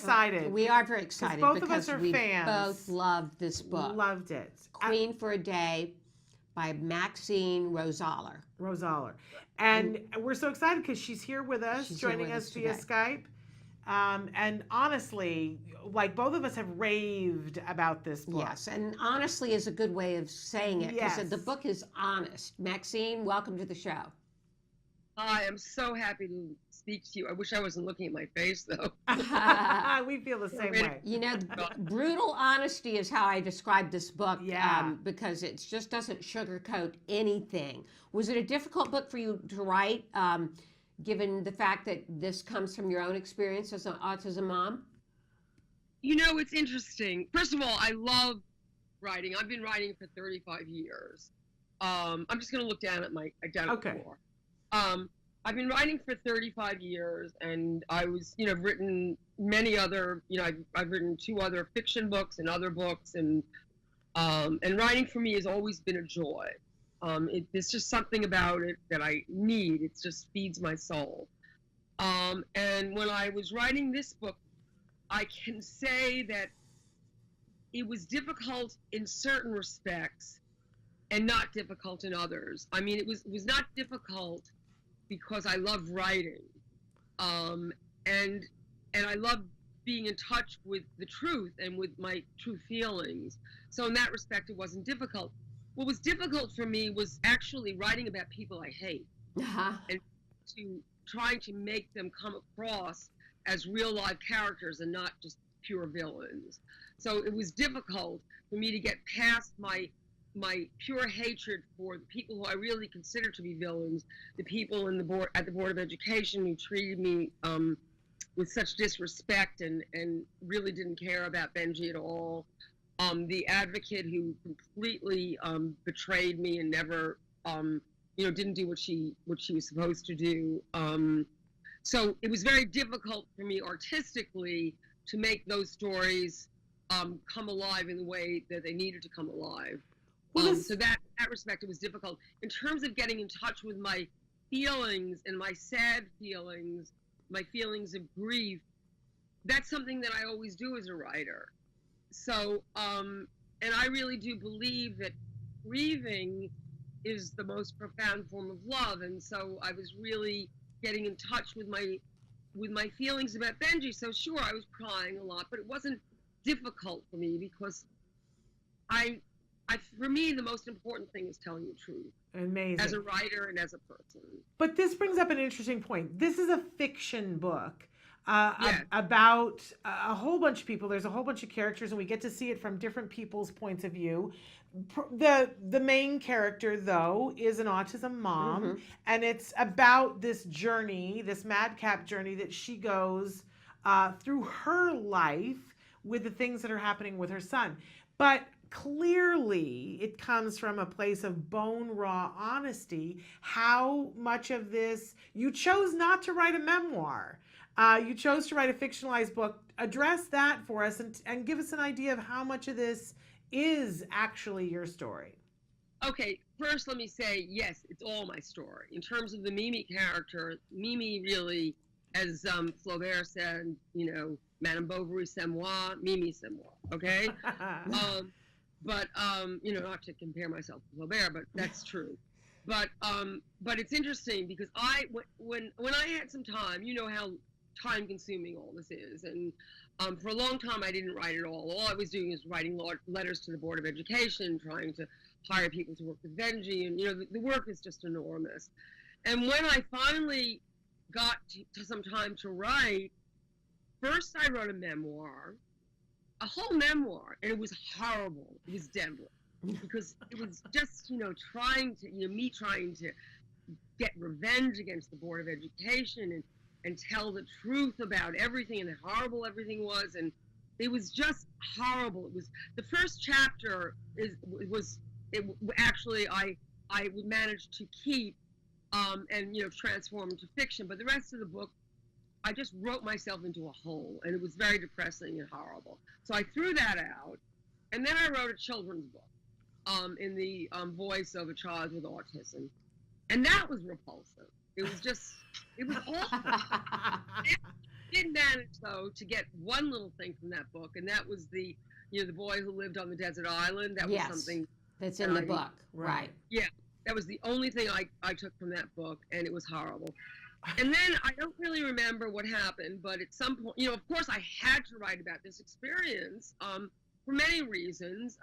excited. We are very excited both of us because are we fans. both loved this book. Loved it. Queen for a Day by Maxine Rosaler. And we're so excited because she's here with us, joining us via Skype. And honestly, like both of us have raved about this book. Yes, and honestly is a good way of saying it because the book is honest. Maxine, welcome to the show. I am so happy to speak to you. I wish I wasn't looking at my face, though. We feel the same way. You know, brutal honesty is how I describe this book because it just doesn't sugarcoat anything. Was it a difficult book for you to write, given the fact that this comes from your own experience as an autism mom? You know, it's interesting. First of all, I love writing. I've been writing for 35 years. I'm just going to look down at my floor. I've been writing for 35 years, and I was, written many other, I've written 2 other fiction books and other books, and writing for me has always been a joy. There's just something about it that I need. It just feeds my soul. And when I was writing this book, I can say that it was difficult in certain respects and not difficult in others. I mean, it was not difficult because I love writing, and I love being in touch with the truth and with my true feelings. So in that respect, it wasn't difficult. What was difficult for me was actually writing about people I hate, and trying to make them come across as real live characters and not just pure villains. So it was difficult for me to get past my pure hatred for the people who I really consider to be villains, the people at the Board of Education who treated me with such disrespect and really didn't care about Benji at all, the advocate who completely betrayed me and never didn't do what she was supposed to do. So it was very difficult for me artistically to make those stories come alive in the way that they needed to come alive. So that respect, it was difficult. In terms of getting in touch with my feelings and my sad feelings, my feelings of grief, that's something that I always do as a writer. So, and I really do believe that grieving is the most profound form of love. And so I was really getting in touch with my feelings about Benji. So sure, I was crying a lot, but it wasn't difficult for me because for me, the most important thing is telling the truth. Amazing. As a writer and as a person. But this brings up an interesting point. This is a fiction book about a whole bunch of people. There's a whole bunch of characters, and we get to see it from different people's points of view. The main character, though, is an autism mom, and it's about this journey, this madcap journey that she goes through her life with the things that are happening with her son. But clearly, it comes from a place of bone raw honesty. How much of this, you chose not to write a memoir. You chose to write a fictionalized book. Address that for us and give us an idea of how much of this is actually your story. Okay, first let me say, yes, it's all my story. In terms of the Mimi character, Mimi really, as Flaubert said, Madame Bovary c'est moi, Mimi c'est moi, okay? But not to compare myself to Flaubert, but that's true. But it's interesting because when I had some time, you know how time-consuming all this is, and for a long time I didn't write at all. All I was doing is writing letters to the Board of Education, trying to hire people to work with Benji, and the work is just enormous. And when I finally got to some time to write, first I wrote a memoir. A whole memoir, and it was horrible. It was deadly because it was just, trying to get revenge against the Board of Education and tell the truth about everything and how horrible everything was, and it was just horrible. It was the first chapter actually I managed to keep and transform into fiction, but the rest of the book I just wrote myself into a hole, and it was very depressing and horrible. So I threw that out, and then I wrote a children's book in the voice of a child with autism, and that was repulsive. It was awful. did manage, though, to get one little thing from that book, and that was the boy who lived on the desert island. That was something that's in the book, right? Yeah, that was the only thing I took from that book, and it was horrible. And then I don't really remember what happened, but at some point, of course, I had to write about this experience for many reasons.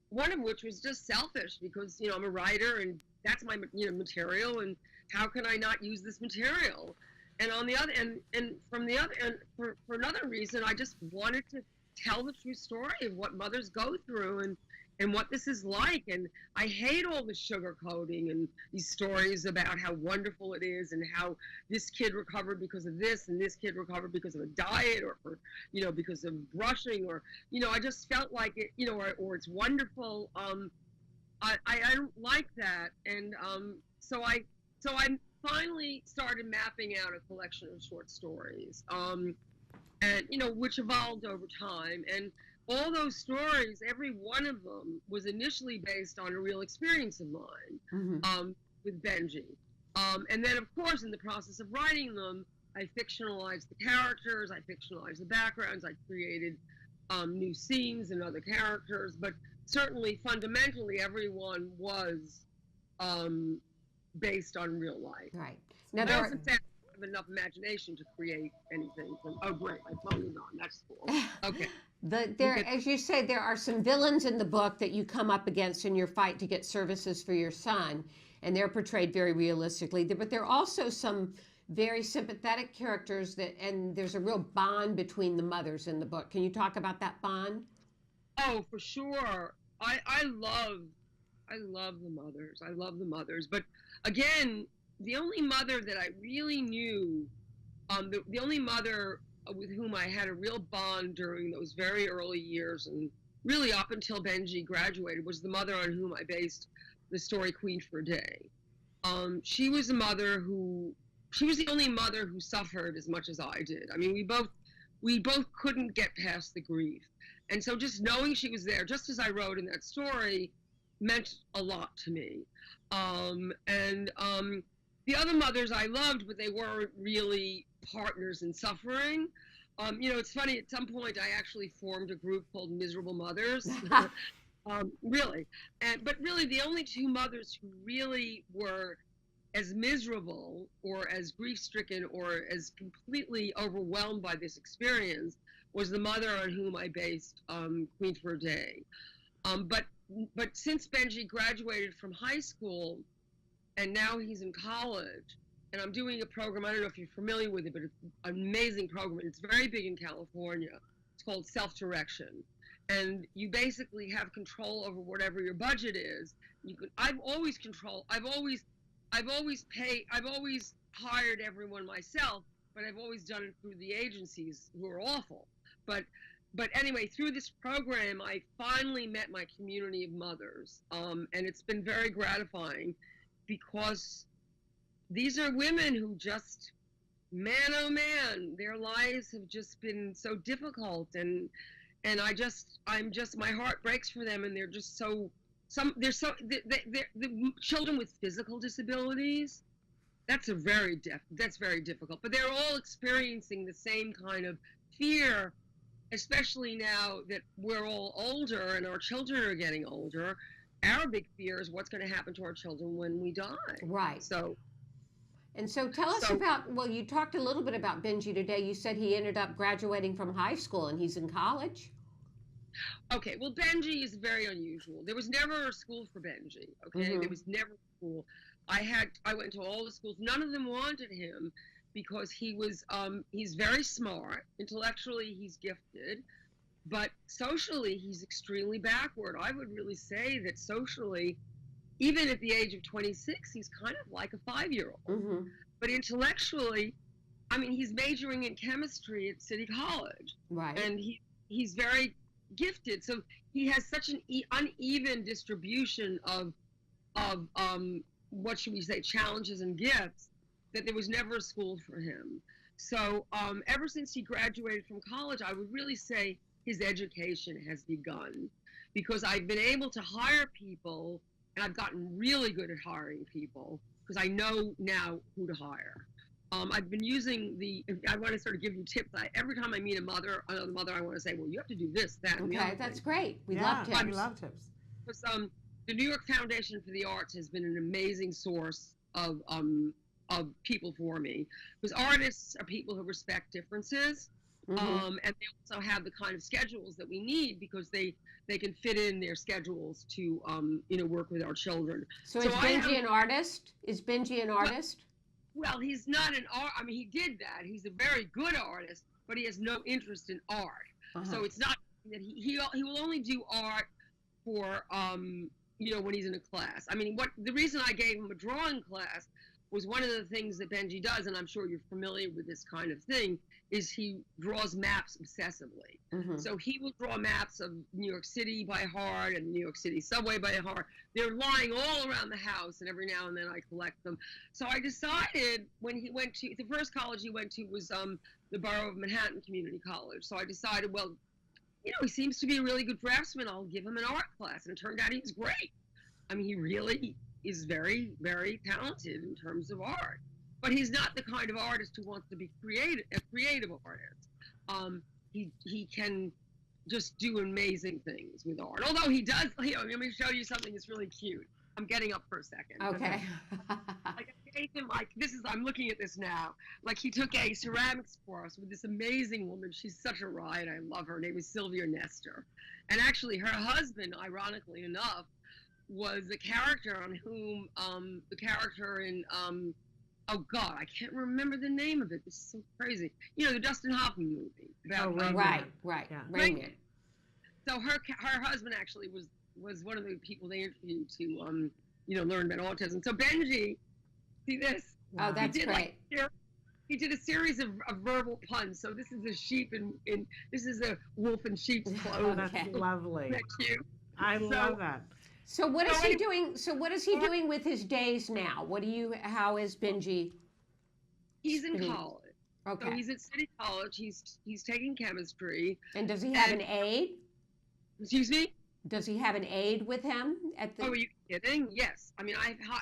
One of which was just selfish, because I'm a writer, and that's my material, and how can I not use this material? And on the other, and from the other, and for another reason, I just wanted to tell the true story of what mothers go through, and what this is like. And I hate all the sugarcoating and these stories about how wonderful it is, and how this kid recovered because of this, and this kid recovered because of a diet, or because of brushing, or I just felt like it, or it's wonderful. I don't like that, and so I finally started mapping out a collection of short stories, and which evolved over time. And all those stories, every one of them was initially based on a real experience of mine, with Benji. And then, of course, in the process of writing them, I fictionalized the characters, I fictionalized the backgrounds, I created new scenes and other characters, but certainly, fundamentally, everyone was based on real life. Right. Now, I wasn't have enough imagination to create anything. Oh, great, my phone is on. That's cool. Okay. As you say, there are some villains in the book that you come up against in your fight to get services for your son, and they're portrayed very realistically. But there are also some very sympathetic characters and there's a real bond between the mothers in the book. Can you talk about that bond? Oh, for sure. I love the mothers. I love the mothers. But again, the only mother that I really knew, the only mother with whom I had a real bond during those very early years, and really up until Benji graduated, was the mother on whom I based the story Queen for a Day. She was the only mother who suffered as much as I did. I mean, we both couldn't get past the grief. And so just knowing she was there, just as I wrote in that story, meant a lot to me. The other mothers I loved, but they weren't really partners in suffering. It's funny, at some point I actually formed a group called Miserable Mothers. Really. But really the only two mothers who really were as miserable or as grief-stricken or as completely overwhelmed by this experience was the mother on whom I based Queen for a Day. But since Benji graduated from high school, and now he's in college, and I'm doing a program, I don't know if you're familiar with it, but it's an amazing program. It's very big in California. It's called Self-Direction. And you basically have control over whatever your budget is. I've always hired everyone myself, but I've always done it through the agencies, who are awful. But anyway, through this program, I finally met my community of mothers, and it's been very gratifying, because these are women who just, man, oh man, their lives have just been so difficult, and my heart breaks for them, and they're just the children with physical disabilities. That's very difficult, but they're all experiencing the same kind of fear, especially now that we're all older and our children are getting older. Our big fear is what's going to happen to our children when we die. Right. So tell us about, well, you talked a little bit about Benji today. You said he ended up graduating from high school and he's in college. Okay, well, Benji is very unusual. There was never a school for Benji, okay? There was never a school. I went to all the schools. None of them wanted him because he's very smart. Intellectually, he's gifted. But socially, he's extremely backward. I would really say that socially, even at the age of 26, he's kind of like a 5-year-old. But intellectually, I mean, he's majoring in chemistry at City College. Right. And he's very gifted. So he has such an uneven distribution of what should we say, challenges and gifts, that there was never a school for him. So ever since he graduated from college, I would really say his education has begun, because I've been able to hire people, and I've gotten really good at hiring people, because I know now who to hire. I've been using I want to sort of give you tips. Every time I meet another mother, I want to say, well, you have to do this, that, and the other that's thing. great. We love tips. We love tips. Because the New York Foundation for the Arts has been an amazing source of people for me. Because artists are people who respect differences, and they also have the kind of schedules that we need because they can fit in their schedules to work with our children. So is Benji an artist? Is Benji an artist? Well, he's not an art. I mean, he did that. He's a very good artist, but he has no interest in art. So it's not that he will only do art for when he's in a class. I mean, the reason I gave him a drawing class was one of the things that Benji does, and I'm sure you're familiar with this kind of thing, is he draws maps obsessively. So he will draw maps of New York City by heart and the New York City subway by heart. They're lying all around the house, and every now and then I collect them. So I decided when he went to, the first college he went to was the Borough of Manhattan Community College. So I decided, well, he seems to be a really good draftsman. I'll give him an art class. And it turned out he was great. I mean, he really is very, very talented in terms of art. But he's not the kind of artist who wants to be a creative artist. He can just do amazing things with art. Although he does, let me show you something that's really cute. I'm getting up for a second. Okay. I gave him, I'm looking at this now. Like, he took a ceramics course with this amazing woman. She's such a riot. I love her. Her name is Sylvia Nestor. And actually, her husband, ironically enough, was a character on whom, the character in, oh God, I can't remember the name of it. This is so crazy. The Dustin Hoffman movie. About, right. Yeah. Rain Man. So her husband actually was one of the people they interviewed to, learn about autism. So Benji, see this? Oh, that's great. He did a series of verbal puns. So this is a sheep in this is a wolf in sheep's clothes. Oh, that's lovely. Isn't that cute? I love that. So what is he doing? So what is he doing with his days now? How is Benji? He's in college. Okay. So he's at City College. He's taking chemistry. And does he have an aide? Excuse me? Does he have an aide with him at the? Oh, are you kidding? Yes. I mean,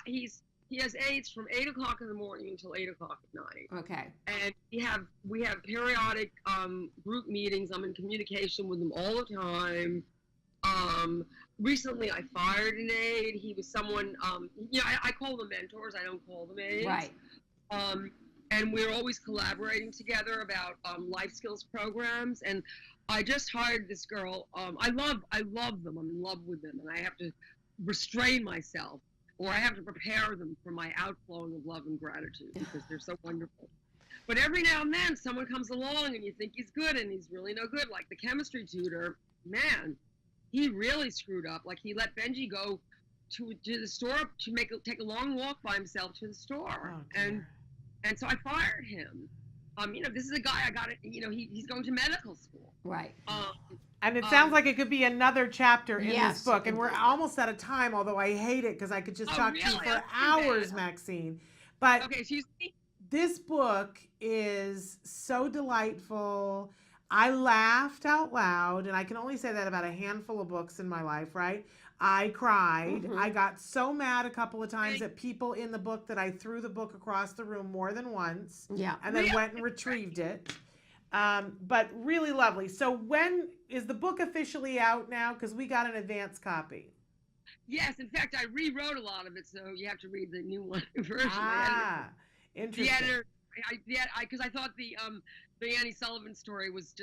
he has aides from 8 o'clock in the morning until 8 o'clock at night. Okay. And we have periodic group meetings. I'm in communication with them all the time. Recently, I fired an aide. He was someone, I call them mentors. I don't call them aides. Right. And we're always collaborating together about life skills programs. And I just hired this girl. I love them. I'm in love with them. And I have to restrain myself, or I have to prepare them for my outflowing of love and gratitude because they're so wonderful. But every now and then, someone comes along and you think he's good and he's really no good. Like the chemistry tutor, man, he really screwed up. Like, he let Benji go to the store to take a long walk by himself to the store. Oh, and so I fired him. This is a guy he's going to medical school. Right. And it sounds like it could be another chapter in this book. And we're almost out of time, although I hate it because I could just talk to you for hours, Maxine. But okay, excuse me? This book is so delightful. I laughed out loud, and I can only say that about a handful of books in my life, right? I cried. I got so mad a couple of times at people in the book that I threw the book across the room more than once. Yeah. And then went and retrieved it. But really lovely. So when is the book officially out now? Because we got an advance copy. Yes, in fact, I rewrote a lot of it, so you have to read the new one version. Interesting. The editor, because I thought the Annie Sullivan story was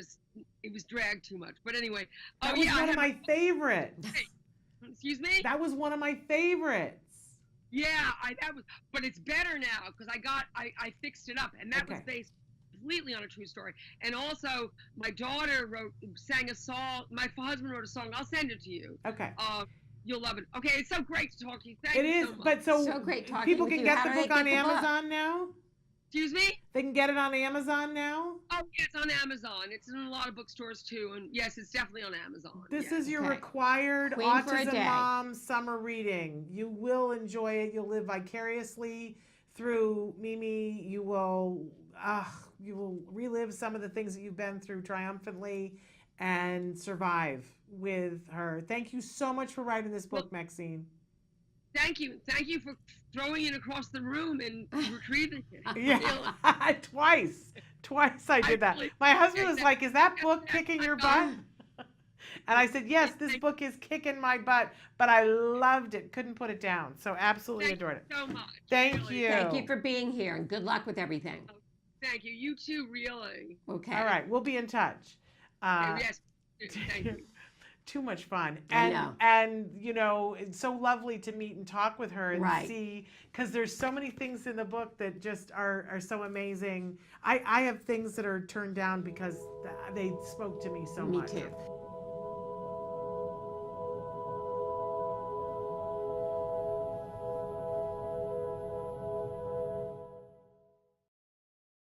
it was dragged too much. But anyway, that was one of my favorites. Excuse me? That was one of my favorites. Yeah, but it's better now because I fixed it up, and that was based completely on a true story. And also, my daughter sang a song. My husband wrote a song. I'll send it to you. Okay. You'll love it. Okay, it's so great to talk to you. Thank you. It is, so much. But so great talking people with can you. get the book on Amazon now? Excuse me? They can get it on Amazon now? Oh, yeah, it's on Amazon. It's in a lot of bookstores, too. And, yes, it's definitely on Amazon. This is your required Autism Mom summer reading. You will enjoy it. You'll live vicariously through Mimi. You will relive some of the things that you've been through triumphantly and survive with her. Thank you so much for writing this book, Maxine. Thank you for throwing it across the room and retrieving it. Yeah, twice I did that. My husband was like, "Is that book kicking your butt?" And I said, "Yes, this book is kicking my butt," but I loved it. Couldn't put it down. So absolutely adored it. Thank you so much. Thank you. Thank you for being here, and good luck with everything. Thank you. You too, really. Okay. All right, we'll be in touch. Yes. Thank you. Too much fun. I know. And you know, it's so lovely to meet and talk with her and Right. see, because there's so many things in the book that just are so amazing. I have things that are turned down because they spoke to me so much. Me too.